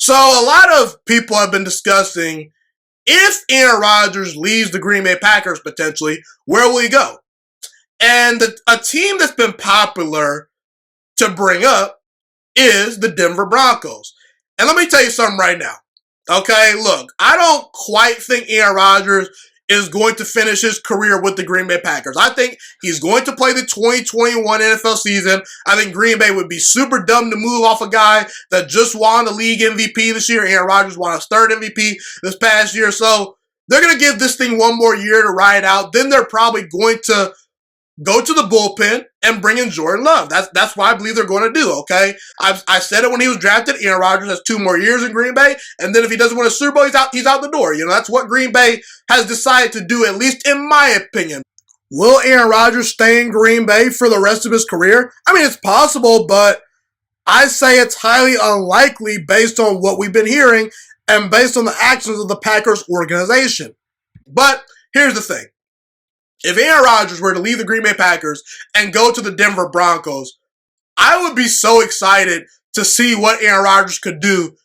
So a lot of people have been discussing if Aaron Rodgers leaves the Green Bay Packers potentially, where will he go? And a team that's been popular to bring up is the Denver Broncos. And let me tell you something right now. Okay, look, I don't quite think Aaron Rodgers is going to finish his career with the Green Bay Packers. I think he's going to play the 2021 NFL season. I think Green Bay would be super dumb to move off a guy that just won the league MVP this year. Aaron Rodgers won his third MVP this past year. So they're going to give this thing one more year to ride out. Then they're probably going to go to the bullpen and bring in Jordan Love. That's what I believe they're going to do, okay? I said it when he was drafted. Aaron Rodgers has 2 more years in Green Bay, and then if he doesn't win a Super Bowl, he's out the door. You know, that's what Green Bay has decided to do, at least in my opinion. Will Aaron Rodgers stay in Green Bay for the rest of his career? I mean, it's possible, but I say it's highly unlikely based on what we've been hearing and based on the actions of the Packers organization. But here's the thing. If Aaron Rodgers were to leave the Green Bay Packers and go to the Denver Broncos, I would be so excited to see what Aaron Rodgers could do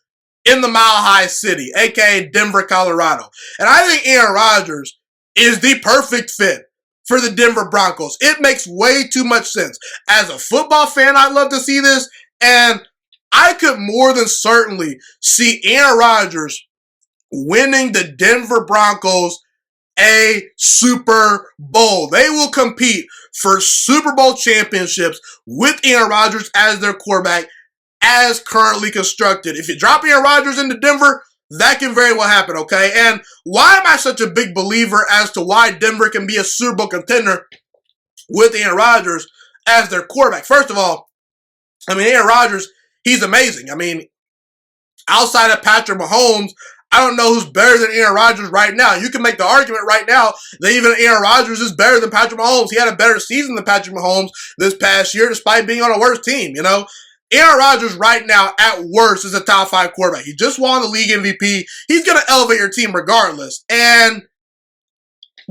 in the Mile High City, aka Denver, Colorado. And I think Aaron Rodgers is the perfect fit for the Denver Broncos. It makes way too much sense. As a football fan, I'd love to see this, and I could more than certainly see Aaron Rodgers winning the Denver Broncos a Super Bowl. They will compete for Super Bowl championships with Aaron Rodgers as their quarterback as currently constructed. If you drop Aaron Rodgers into Denver, that can very well happen, okay? And why am I such a big believer as to why Denver can be a Super Bowl contender with Aaron Rodgers as their quarterback? First of all, I mean, Aaron Rodgers, he's amazing. I mean, outside of Patrick Mahomes, I don't know who's better than Aaron Rodgers right now. You can make the argument right now that even Aaron Rodgers is better than Patrick Mahomes. He had a better season than Patrick Mahomes this past year despite being on a worse team, you know. Aaron Rodgers right now, at worst, is a top 5 quarterback. He just won the league MVP. He's going to elevate your team regardless. And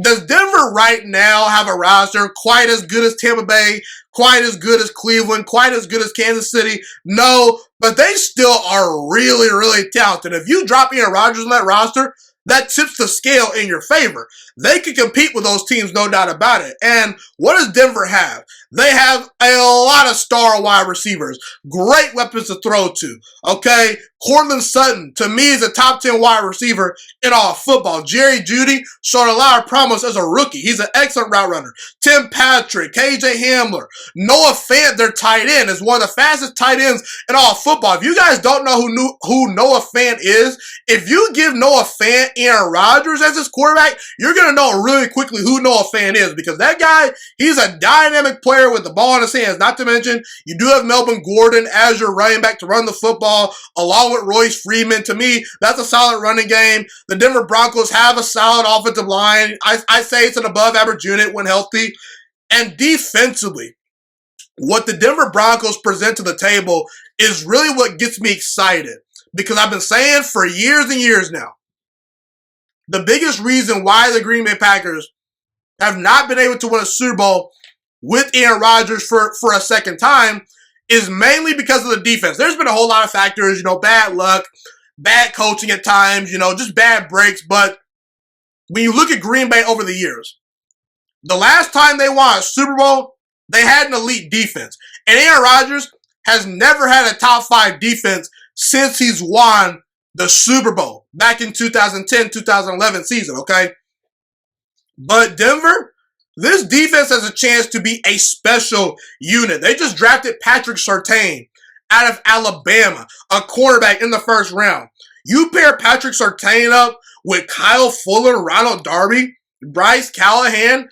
does Denver right now have a roster quite as good as Tampa Bay, quite as good as Cleveland, quite as good as Kansas City? No, but they still are really, really talented. If you drop Aaron Rodgers on that roster, that tips the scale in your favor. They can compete with those teams, no doubt about it. And what does Denver have? They have a lot of star wide receivers. Great weapons to throw to. Okay? Courtland Sutton, to me, is a top 10 wide receiver in all football. Jerry Jeudy showed a lot of promise as a rookie. He's an excellent route runner. Tim Patrick, KJ Hamler, Noah Fant, their tight end, is one of the fastest tight ends in all football. If you guys don't know who Noah Fant is, if you give Noah Fant Aaron Rodgers as his quarterback, you're going to know really quickly who Noah Fant is, because that guy, he's a dynamic player with the ball in his hands. Not to mention, you do have Melvin Gordon as your running back to run the football, along with Royce Freeman. To me, that's a solid running game. The Denver Broncos have a solid offensive line. I say it's an above-average unit when healthy. And defensively, what the Denver Broncos present to the table is really what gets me excited, because I've been saying for years and years now, the biggest reason why the Green Bay Packers have not been able to win a Super Bowl with Aaron Rodgers for a second time is mainly because of the defense. There's been a whole lot of factors, you know, bad luck, bad coaching at times, you know, just bad breaks. But when you look at Green Bay over the years, the last time they won a Super Bowl, they had an elite defense. And Aaron Rodgers has never had a top 5 defense since he's won the Super Bowl back in 2010-2011 season, okay? But Denver, this defense has a chance to be a special unit. They just drafted Patrick Surtain out of Alabama, a quarterback in the first round. You pair Patrick Surtain up with Kyle Fuller, Ronald Darby, Bryce Callahan,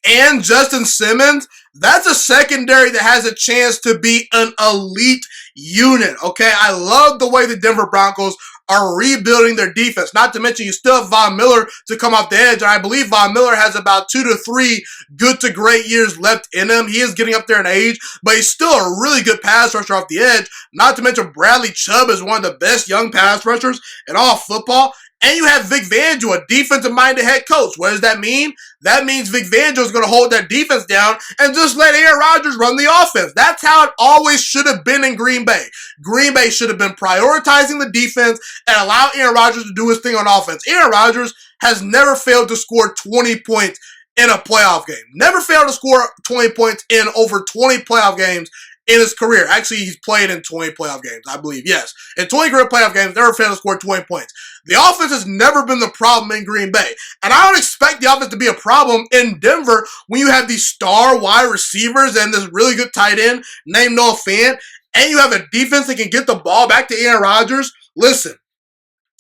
and Justin Simmons, that's a secondary that has a chance to be an elite unit, okay? I love the way the Denver Broncos are rebuilding their defense. Not to mention, you still have Von Miller to come off the edge, and I believe Von Miller has about 2 to 3 good to great years left in him. He is getting up there in age, but he's still a really good pass rusher off the edge. Not to mention, Bradley Chubb is one of the best young pass rushers in all football. And you have Vic Fangio, a defensive-minded head coach. What does that mean? That means Vic Fangio is going to hold that defense down and just let Aaron Rodgers run the offense. That's how it always should have been in Green Bay. Green Bay should have been prioritizing the defense and allow Aaron Rodgers to do his thing on offense. Aaron Rodgers has never failed to score 20 points in a playoff game. Never failed to score 20 points in over 20 playoff games in his career. Actually, he's played in 20 playoff games, I believe. Yes. In 20 career playoff games, never failed to score 20 points. The offense has never been the problem in Green Bay. And I don't expect the offense to be a problem in Denver when you have these star wide receivers and this really good tight end named Noah Fant, and you have a defense that can get the ball back to Aaron Rodgers. Listen,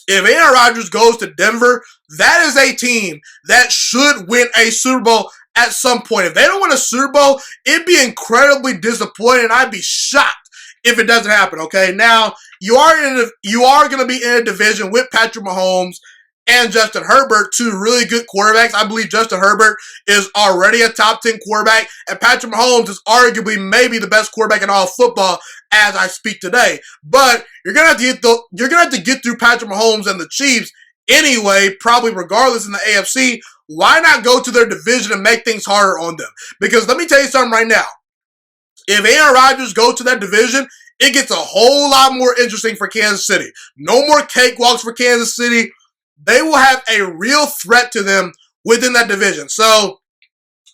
if Aaron Rodgers goes to Denver, that is a team that should win a Super Bowl at some point. If they don't win a Super Bowl, it'd be incredibly disappointing. I'd be shocked if it doesn't happen, okay? Now, you are going to be in a division with Patrick Mahomes and Justin Herbert, two really good quarterbacks. I believe Justin Herbert is already a top 10 quarterback, and Patrick Mahomes is arguably maybe the best quarterback in all of football as I speak today. But you're gonna have to get through Patrick Mahomes and the Chiefs anyway, probably regardless in the AFC. Why not go to their division and make things harder on them? Because let me tell you something right now. If Aaron Rodgers goes to that division, it gets a whole lot more interesting for Kansas City. No more cakewalks for Kansas City. They will have a real threat to them within that division. So,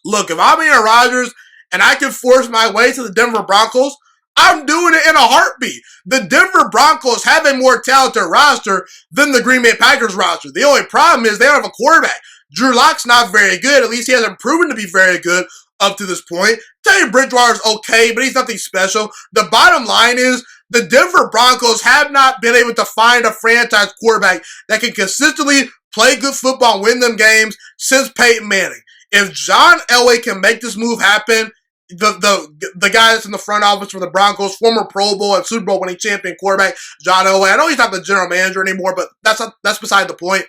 look, if I'm Aaron Rodgers and I can force my way to the Denver Broncos, I'm doing it in a heartbeat. The Denver Broncos have a more talented roster than the Green Bay Packers roster. The only problem is they don't have a quarterback. Drew Lock's not very good. At least he hasn't proven to be very good up to this point. Teddy Bridgewater's okay, but he's nothing special. The bottom line is the Denver Broncos have not been able to find a franchise quarterback that can consistently play good football and win them games since Peyton Manning. If John Elway can make this move happen, the guy that's in the front office for the Broncos, former Pro Bowl and Super Bowl winning champion quarterback, John Elway. I know he's not the general manager anymore, but that's beside the point.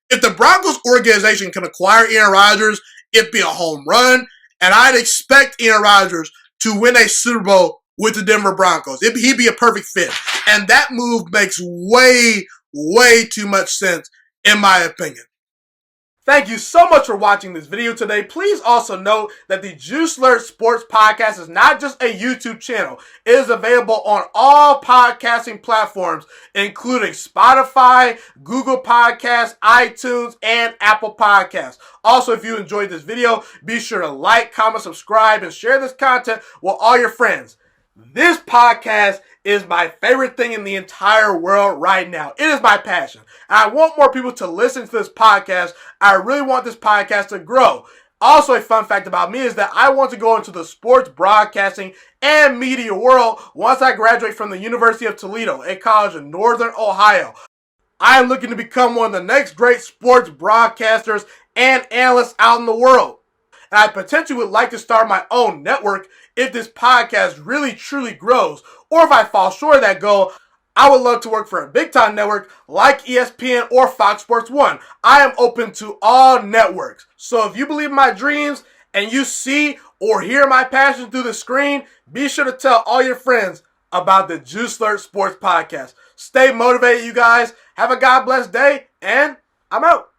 If the Broncos organization can acquire Aaron Rodgers, it'd be a home run, and I'd expect Aaron Rodgers to win a Super Bowl with the Denver Broncos. He'd be a perfect fit. And that move makes way, way too much sense, in my opinion. Thank you so much for watching this video today. Please also note that the Juice Alert Sports Podcast is not just a YouTube channel. It is available on all podcasting platforms, including Spotify, Google Podcasts, iTunes, and Apple Podcasts. Also, if you enjoyed this video, be sure to like, comment, subscribe, and share this content with all your friends. This podcast is my favorite thing in the entire world right now. It is my passion. And I want more people to listen to this podcast. I really want this podcast to grow. Also, a fun fact about me is that I want to go into the sports broadcasting and media world once I graduate from the University of Toledo, a college in Northern Ohio. I am looking to become one of the next great sports broadcasters and analysts out in the world. And I potentially would like to start my own network if this podcast really truly grows. Or if I fall short of that goal, I would love to work for a big-time network like ESPN or Fox Sports 1. I am open to all networks. So if you believe in my dreams and you see or hear my passion through the screen, be sure to tell all your friends about the Juice Alert Sports Podcast. Stay motivated, you guys. Have a God bless day, and I'm out.